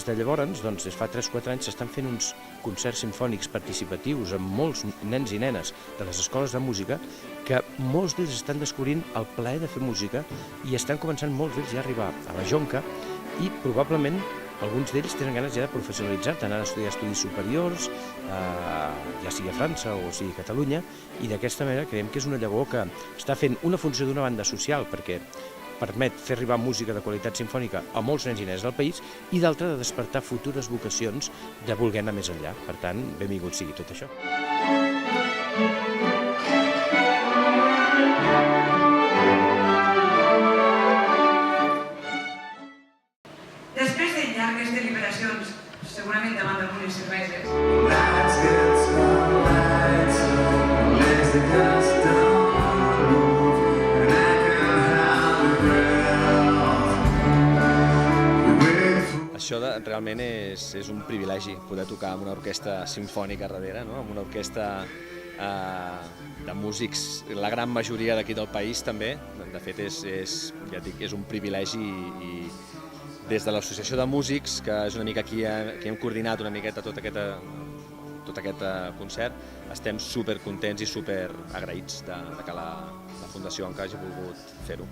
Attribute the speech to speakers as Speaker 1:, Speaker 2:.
Speaker 1: des de llavors, doncs, des fa 3-4 anys, s'estan fent uns concerts simfònics participatius amb molts nens i nenes de les escoles de música, que molts d'ells estan descobrint el plaer de fer música i estan començant molts d'ells ja a arribar a la jonca i probablement alguns d'ells tenen ganes ja de professionalitzar, d'anar a estudiar estudis superiors, ja sigui a França o sigui a Catalunya, i d'aquesta manera creiem que és una llavor que està fent una funció d'una banda social, perquè permet fer arribar música de qualitat simfònica a molts nens i nenes del país i d'altra de despertar futures vocacions de voler anar més enllà. Per tant, benvingut sigui tot això.
Speaker 2: Després de llargues deliberacions, segurament davant d'algunes cerveses,
Speaker 3: Això realment és un privilegi, poder tocar amb una orquestra simfònica darrere, no? Amb una orquestra de músics, la gran majoria d'aquí del país també. De fet, ja dic, és un privilegi i des de l'Associació de Músics, que és una mica qui hem coordinat una miqueta tot aquest concert, estem supercontents i superagraïts que la Fundació Anca hagi volgut fer-ho.